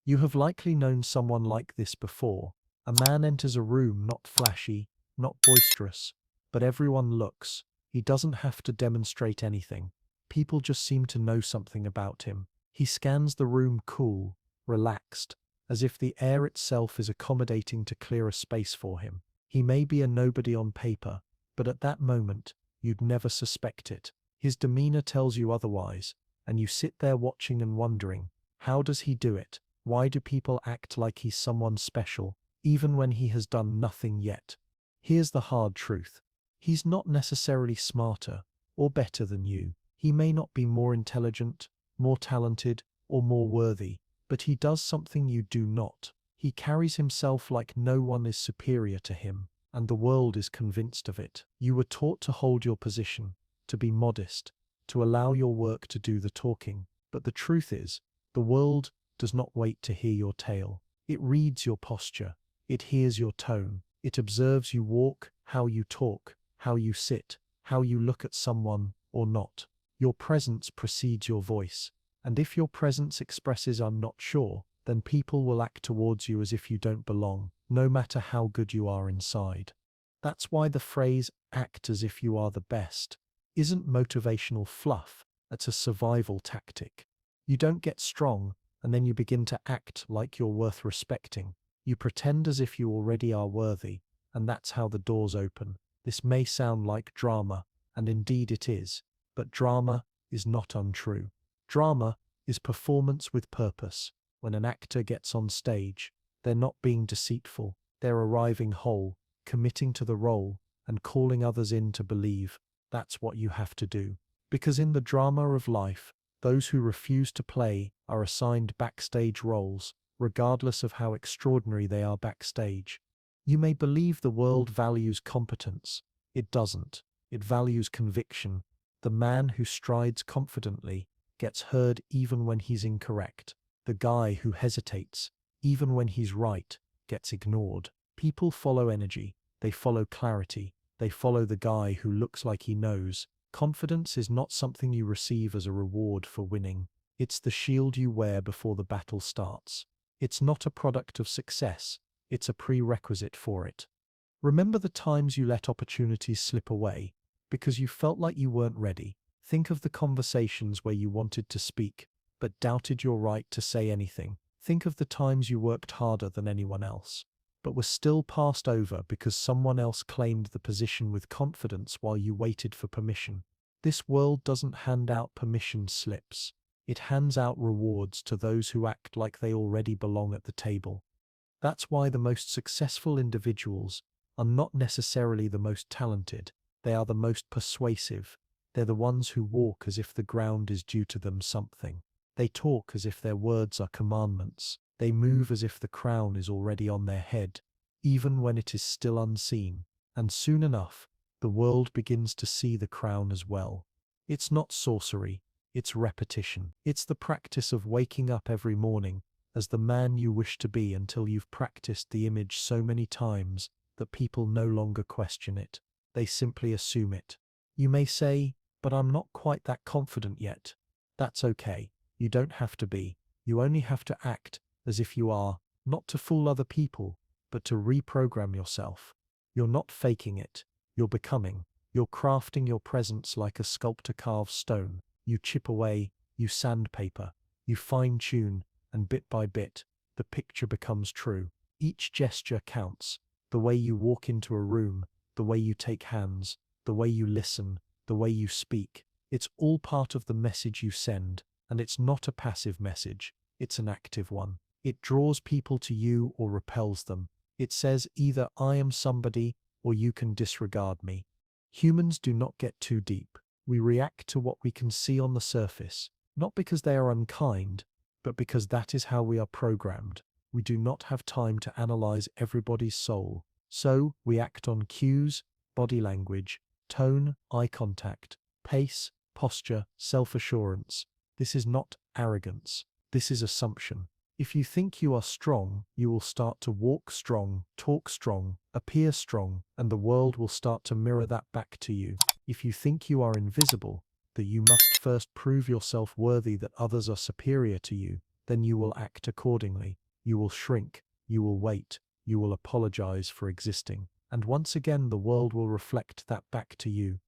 You have likely known someone like this before. A man enters a room not flashy, not boisterous, but everyone looks. He doesn't have to demonstrate anything. People just seem to know something about him. He scans the room cool, relaxed, as if the air itself is accommodating to clear a space for him. He may be a nobody on paper, but at that moment, you'd never suspect it. His demeanor tells you otherwise, and you sit there watching and wondering, how does he do it? Why do people act like he's someone special, even when he has done nothing yet? Here's the hard truth. He's not necessarily smarter or better than you. He may not be more intelligent, more talented, or more worthy, but he does something you do not. He carries himself like no one is superior to him, and the world is convinced of it. You were taught to hold your position, to be modest, to allow your work to do the talking. But the truth is, the world does not wait to hear your tale. It reads your posture. It hears your tone. It observes you walk, how you talk, how you sit, how you look at someone or not. Your presence precedes your voice. And if your presence expresses "I'm not sure," then people will act towards you as if you don't belong, no matter how good you are inside. That's why the phrase "act as if you are the best" isn't motivational fluff, it's a survival tactic. You don't get strong, and then you begin to act like you're worth respecting. You pretend as if you already are worthy, and that's how the doors open. This may sound like drama, and indeed it is, but drama is not untrue. Drama is performance with purpose. When an actor gets on stage, they're not being deceitful, they're arriving whole, committing to the role, and calling others in to believe. That's what you have to do. Because in the drama of life, those who refuse to play are assigned backstage roles, regardless of how extraordinary they are backstage. You may believe the world values competence. It doesn't. It values conviction. The man who strides confidently gets heard even when he's incorrect. The guy who hesitates, even when he's right, gets ignored. People follow energy. They follow clarity. They follow the guy who looks like he knows. Confidence is not something you receive as a reward for winning. It's the shield you wear before the battle starts. It's not a product of success. It's a prerequisite for it. Remember the times you let opportunities slip away because you felt like you weren't ready. Think of the conversations where you wanted to speak, but doubted your right to say anything. Think of the times you worked harder than anyone else, but were still passed over because someone else claimed the position with confidence while you waited for permission. This world doesn't hand out permission slips. It hands out rewards to those who act like they already belong at the table. That's why the most successful individuals are not necessarily the most talented. They are the most persuasive. They're the ones who walk as if the ground is due to them something. They talk as if their words are commandments. They move as if the crown is already on their head, even when it is still unseen. And soon enough, the world begins to see the crown as well. It's not sorcery, it's repetition. It's the practice of waking up every morning as the man you wish to be until you've practiced the image so many times that people no longer question it. They simply assume it. You may say, "But I'm not quite that confident yet." That's okay. You don't have to be. You only have to act as if you are, not to fool other people, but to reprogram yourself. You're not faking it. You're becoming. You're crafting your presence like a sculptor carves stone. You chip away, you sandpaper, you fine-tune, and bit by bit, the picture becomes true. Each gesture counts. The way you walk into a room, the way you take hands, the way you listen, the way you speak. It's all part of the message you send, and it's not a passive message. It's an active one. It draws people to you or repels them. It says either "I am somebody" or "you can disregard me." Humans do not get too deep. We react to what we can see on the surface, not because they are unkind, but because that is how we are programmed. We do not have time to analyze everybody's soul. So, we act on cues, body language, tone, eye contact, pace, posture, self-assurance. This is not arrogance. This is assumption. If you think you are strong, you will start to walk strong, talk strong, appear strong, and the world will start to mirror that back to you. If you think you are invisible, that you must first prove yourself worthy, that others are superior to you, then you will act accordingly. You will shrink, you will wait, you will apologize for existing. And once again, the world will reflect that back to you.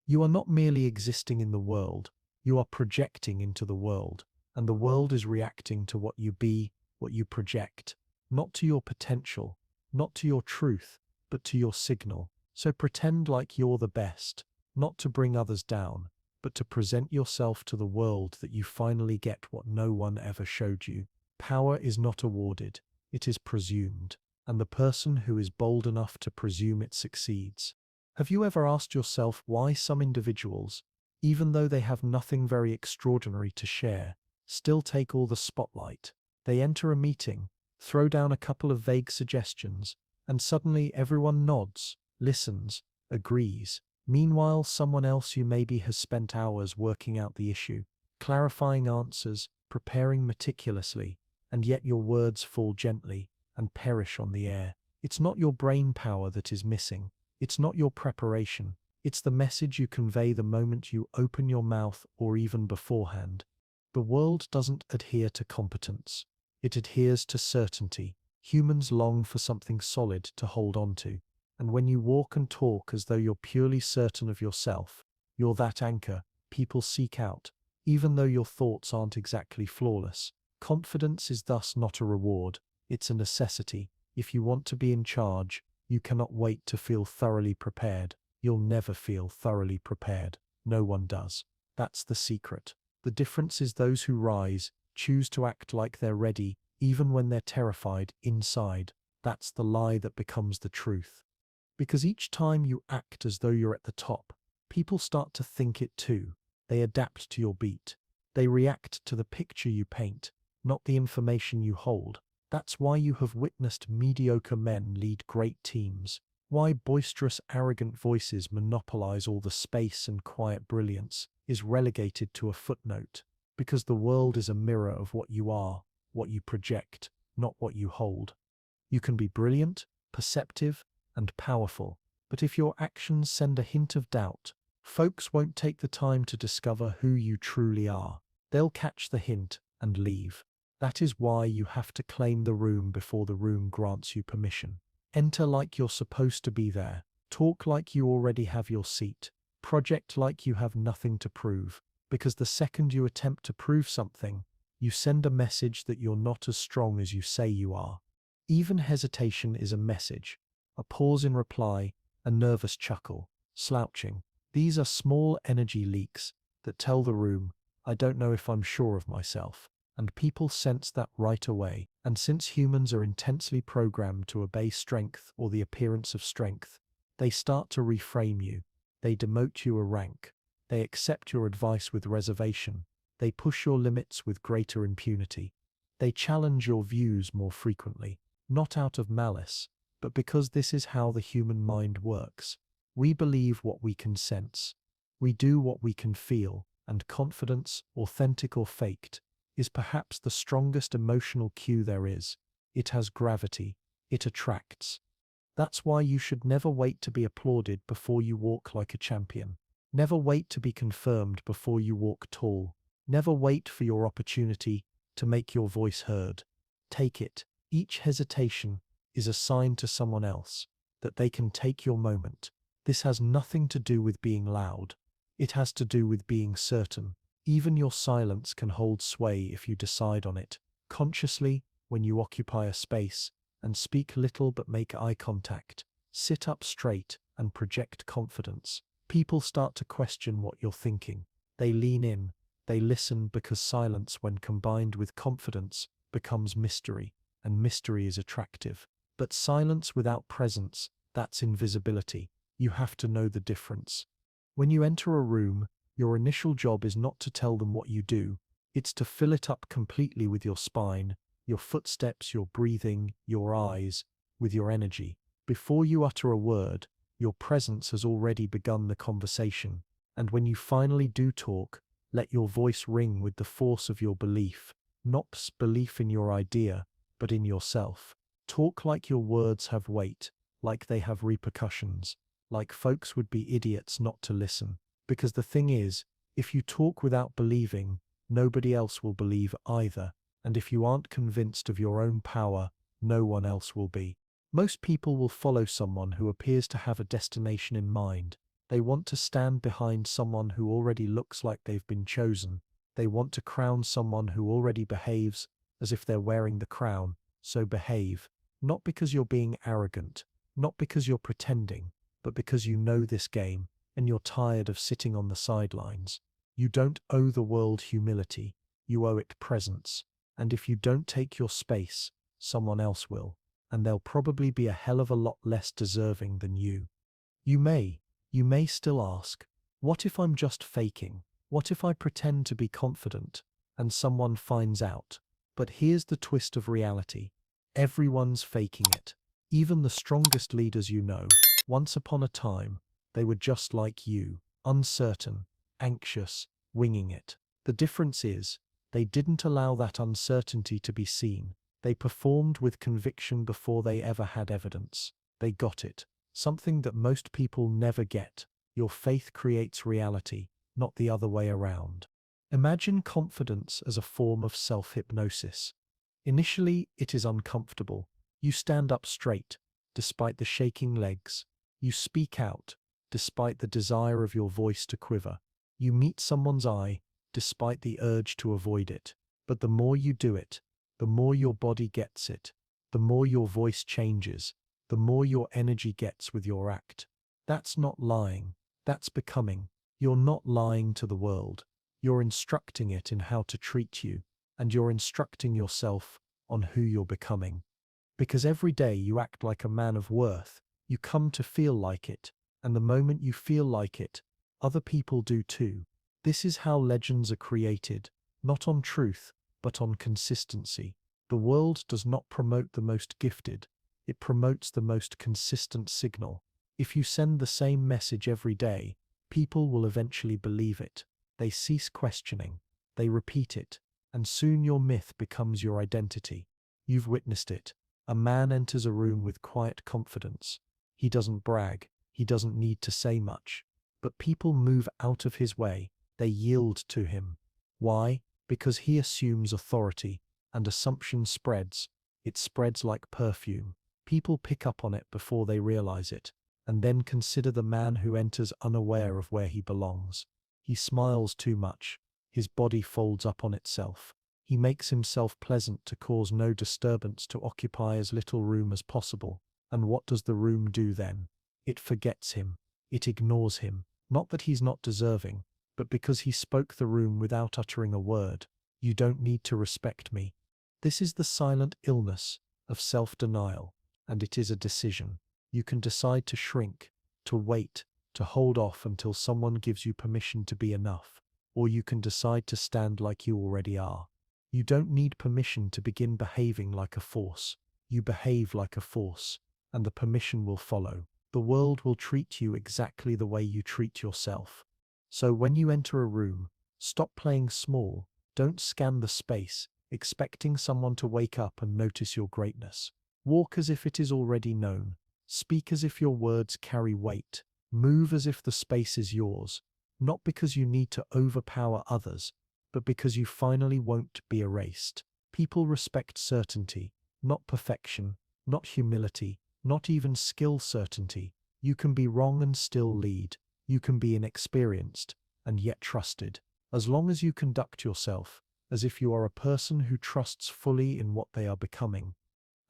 You are not merely existing in the world, you are projecting into the world. And the world is reacting to what you be, what you project, not to your potential, not to your truth, but to your signal. So pretend like you're the best, not to bring others down, but to present yourself to the world that you finally get what no one ever showed you. Power is not awarded, it is presumed, and the person who is bold enough to presume it succeeds. Have you ever asked yourself why some individuals, even though they have nothing very extraordinary to share, still take all the spotlight? They enter a meeting, throw down a couple of vague suggestions, and suddenly everyone nods, listens, agrees. Meanwhile, someone else who maybe has spent hours working out the issue, clarifying answers, preparing meticulously, and yet your words fall gently and perish on the air. It's not your brain power that is missing. It's not your preparation. It's the message you convey the moment you open your mouth or even beforehand. The world doesn't adhere to competence. It adheres to certainty. Humans long for something solid to hold on to. And when you walk and talk as though you're purely certain of yourself, you're that anchor people seek out, even though your thoughts aren't exactly flawless. Confidence is thus not a reward, it's a necessity. If you want to be in charge, you cannot wait to feel thoroughly prepared. You'll never feel thoroughly prepared. No one does. That's the secret. The difference is those who rise, choose to act like they're ready, even when they're terrified inside. That's the lie that becomes the truth. Because each time you act as though you're at the top, people start to think it too. They adapt to your beat. They react to the picture you paint, not the information you hold. That's why you have witnessed mediocre men lead great teams. Why boisterous, arrogant voices monopolize all the space and quiet brilliance is relegated to a footnote. Because the world is a mirror of what you are, what you project, not what you hold. You can be brilliant, perceptive, and powerful, but if your actions send a hint of doubt, folks won't take the time to discover who you truly are. They'll catch the hint and leave. That is why you have to claim the room before the room grants you permission. Enter like you're supposed to be there. Talk like you already have your seat. Project like you have nothing to prove, because the second you attempt to prove something, you send a message that you're not as strong as you say you are. Even hesitation is a message. A pause in reply, a nervous chuckle, slouching. These are small energy leaks that tell the room, I don't know if I'm sure of myself. And people sense that right away. And since humans are intensely programmed to obey strength or the appearance of strength, they start to reframe you. They demote you a rank. They accept your advice with reservation. They push your limits with greater impunity. They challenge your views more frequently, not out of malice, but because this is how the human mind works. We believe what we can sense. We do what we can feel, and confidence, authentic or faked, is perhaps the strongest emotional cue there is. It has gravity. It attracts. That's why you should never wait to be applauded before you walk like a champion. Never wait to be confirmed before you walk tall. Never wait for your opportunity to make your voice heard. Take it. Each hesitation is a sign to someone else that they can take your moment. This has nothing to do with being loud. It has to do with being certain. Even your silence can hold sway if you decide on it, consciously, when you occupy a space, and speak little but make eye contact. Sit up straight and project confidence. People start to question what you're thinking. They lean in. They listen because silence, when combined with confidence, becomes mystery, and mystery is attractive. But silence without presence, that's invisibility. You have to know the difference. When you enter a room, your initial job is not to tell them what you do, it's to fill it up completely with your spine, your footsteps, your breathing, your eyes, with your energy. Before you utter a word, your presence has already begun the conversation, and when you finally do talk, let your voice ring with the force of your belief, not belief in your idea, but in yourself. Talk like your words have weight, like they have repercussions, like folks would be idiots not to listen. Because the thing is, if you talk without believing, nobody else will believe either, And if you aren't convinced of your own power, no one else will be. Most people will follow someone who appears to have a destination in mind. They want to stand behind someone who already looks like they've been chosen. They want to crown someone who already behaves as if they're wearing the crown. So behave, not because you're being arrogant, not because you're pretending, but because you know this game and you're tired of sitting on the sidelines. You don't owe the world humility, you owe it presence. And if you don't take your space, someone else will, and they'll probably be a hell of a lot less deserving than you. You may still ask, what if I'm just faking? What if I pretend to be confident and someone finds out? But here's the twist of reality. Everyone's faking it. Even the strongest leaders you know. Once upon a time, they were just like you, uncertain, anxious, winging it. The difference is, they didn't allow that uncertainty to be seen. They performed with conviction before they ever had evidence. They got it. Something that most people never get. Your faith creates reality, not the other way around. Imagine confidence as a form of self-hypnosis. Initially, it is uncomfortable. You stand up straight, despite the shaking legs. You speak out, despite the desire of your voice to quiver. You meet someone's eye, despite the urge to avoid it. But the more you do it, the more your body gets it, the more your voice changes, the more your energy gets with your act. That's not lying, that's becoming. You're not lying to the world. You're instructing it in how to treat you, and you're instructing yourself on who you're becoming. Because every day you act like a man of worth, you come to feel like it, and the moment you feel like it, other people do too. This is how legends are created, not on truth, but on consistency. The world does not promote the most gifted, it promotes the most consistent signal. If you send the same message every day, people will eventually believe it. They cease questioning, they repeat it, and soon your myth becomes your identity. You've witnessed it. A man enters a room with quiet confidence. He doesn't brag, he doesn't need to say much. But people move out of his way, they yield to him. Why? Because he assumes authority, and assumption spreads. It spreads like perfume. People pick up on it before they realize it, and then consider the man who enters unaware of where he belongs. He smiles too much. His body folds up on itself. He makes himself pleasant to cause no disturbance, to occupy as little room as possible. And what does the room do then? It forgets him. It ignores him. Not that he's not deserving, but because he spoke the room without uttering a word. You don't need to respect me. This is the silent illness of self-denial, and it is a decision. You can decide to shrink, to wait, to hold off until someone gives you permission to be enough, or you can decide to stand like you already are. You don't need permission to begin behaving like a force. You behave like a force, and the permission will follow. The world will treat you exactly the way you treat yourself. So when you enter a room, stop playing small. Don't scan the space, expecting someone to wake up and notice your greatness. Walk as if it is already known. Speak as if your words carry weight. Move as if the space is yours, not because you need to overpower others, but because you finally won't be erased. People respect certainty, not perfection, not humility, not even skill certainty. You can be wrong and still lead. You can be inexperienced and yet trusted, as long as you conduct yourself as if you are a person who trusts fully in what they are becoming.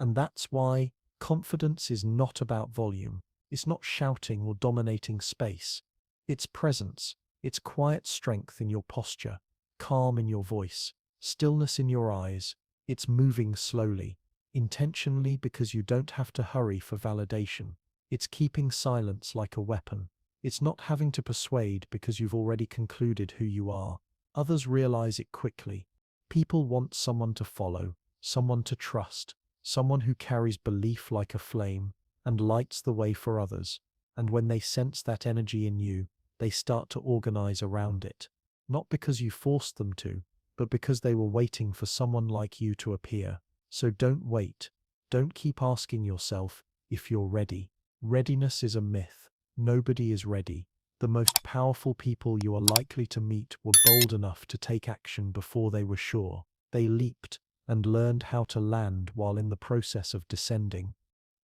And that's why confidence is not about volume. It's not shouting or dominating space. It's presence. It's quiet strength in your posture, calm in your voice, stillness in your eyes. It's moving slowly, intentionally, because you don't have to hurry for validation. It's keeping silence like a weapon. It's not having to persuade because you've already concluded who you are. Others realize it quickly. People want someone to follow, someone to trust, someone who carries belief like a flame and lights the way for others. And when they sense that energy in you, they start to organize around it. Not because you forced them to, but because they were waiting for someone like you to appear. So don't wait. Don't keep asking yourself if you're ready. Readiness is a myth. Nobody is ready. The most powerful people you are likely to meet were bold enough to take action before they were sure. They leaped, and learned how to land while in the process of descending.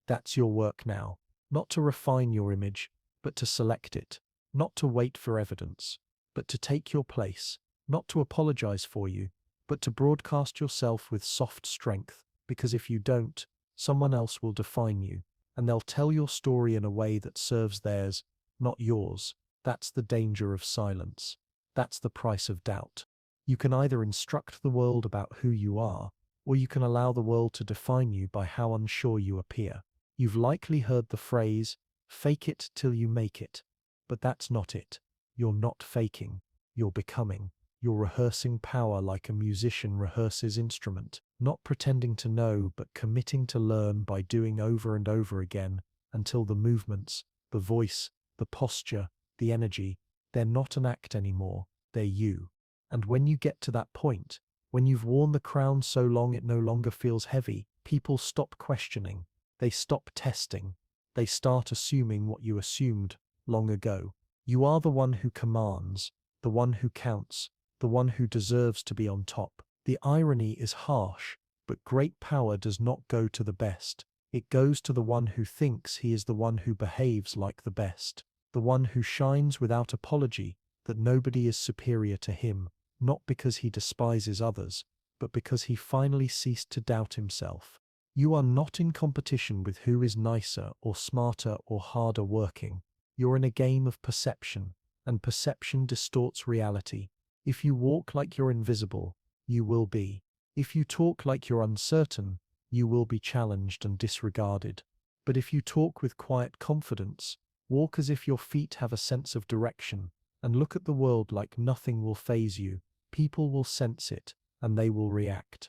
That's your work now. Not to refine your image, but to select it. Not to wait for evidence, but to take your place. Not to apologize for you, but to broadcast yourself with soft strength, because if you don't, someone else will define you, and they'll tell your story in a way that serves theirs, not yours. That's the danger of silence. That's the price of doubt. You can either instruct the world about who you are, or you can allow the world to define you by how unsure you appear. You've likely heard the phrase, fake it till you make it. But that's not it. You're not faking. You're becoming. You're rehearsing power like a musician rehearses instrument, not pretending to know but committing to learn by doing over and over again until the movements, the voice, the posture, the energy, they're not an act anymore, they're you. And when you get to that point, when you've worn the crown so long it no longer feels heavy, people stop questioning, they stop testing, they start assuming what you assumed long ago. You are the one who commands, the one who counts, the one who deserves to be on top. The irony is harsh, but great power does not go to the best. It goes to the one who thinks he is the one who behaves like the best, the one who shines without apology, that nobody is superior to him, not because he despises others, but because he finally ceased to doubt himself. You are not in competition with who is nicer or smarter or harder working. You're in a game of perception, and perception distorts reality. If you walk like you're invisible, you will be. If you talk like you're uncertain, you will be challenged and disregarded. But if you talk with quiet confidence, walk as if your feet have a sense of direction, and look at the world like nothing will faze you, people will sense it, and they will react.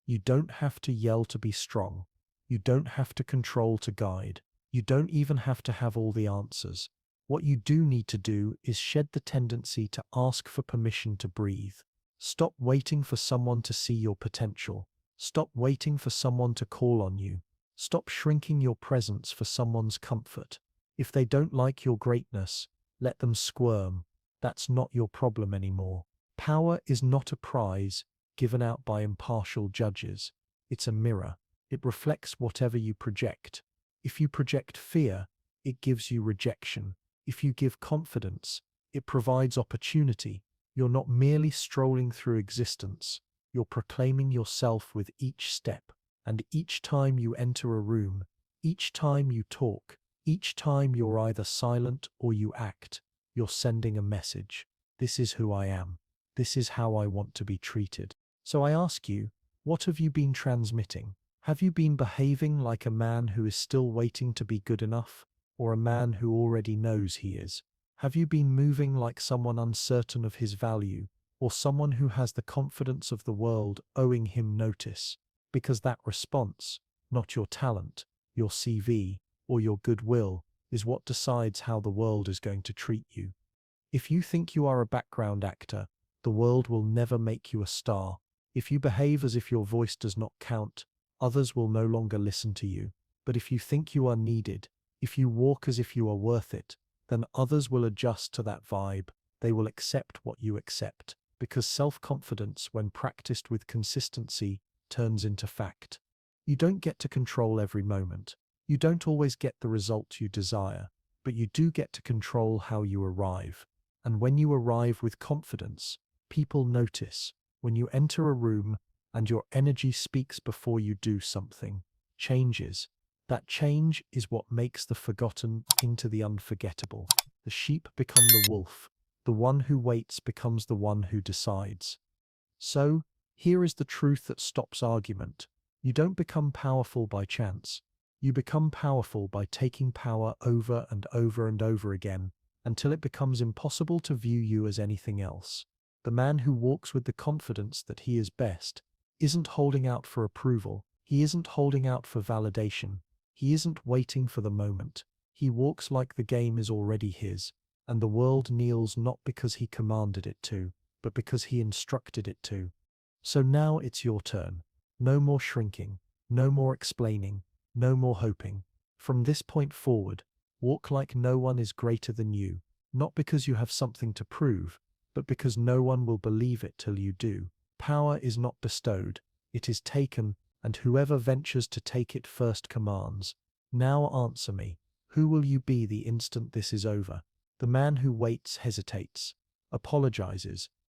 You don't have to yell to be strong. You don't have to control to guide. You don't even have to have all the answers. What you do need to do is shed the tendency to ask for permission to breathe. Stop waiting for someone to see your potential. Stop waiting for someone to call on you. Stop shrinking your presence for someone's comfort. If they don't like your greatness, let them squirm. That's not your problem anymore. Power is not a prize given out by impartial judges. It's a mirror. It reflects whatever you project. If you project fear, it gives you rejection. If you give confidence, it provides opportunity. You're not merely strolling through existence. You're proclaiming yourself with each step. And each time you enter a room, each time you talk, each time you're either silent or you act, you're sending a message. This is who I am. This is how I want to be treated. So I ask you, what have you been transmitting? Have you been behaving like a man who is still waiting to be good enough, or a man who already knows he is? Have you been moving like someone uncertain of his value, or someone who has the confidence of the world owing him notice? Because that response, not your talent, your CV, or your goodwill, is what decides how the world is going to treat you. If you think you are a background actor, the world will never make you a star. If you behave as if your voice does not count, others will no longer listen to you. But if you think you are needed, if you walk as if you are worth it, then others will adjust to that vibe. They will accept what you accept, because self-confidence, when practiced with consistency, turns into fact. You don't get to control every moment. You don't always get the result you desire, but you do get to control how you arrive. And when you arrive with confidence, people notice. When you enter a room and your energy speaks before you do something, changes. That change is what makes the forgotten into the unforgettable. The sheep become the wolf. The one who waits becomes the one who decides. So, here is the truth that stops argument. You don't become powerful by chance. You become powerful by taking power over and over and over again, until it becomes impossible to view you as anything else. The man who walks with the confidence that he is best isn't holding out for approval. He isn't holding out for validation. He isn't waiting for the moment. He walks like the game is already his, and the world kneels not because he commanded it to, but because he instructed it to. So now it's your turn. No more shrinking, no more explaining, no more hoping. From this point forward, walk like no one is greater than you, not because you have something to prove, but because no one will believe it till you do. Power is not bestowed, It is taken, and whoever ventures to take it first commands. Now answer me. Who will you be the instant this is over? The man who waits hesitates, apologizes,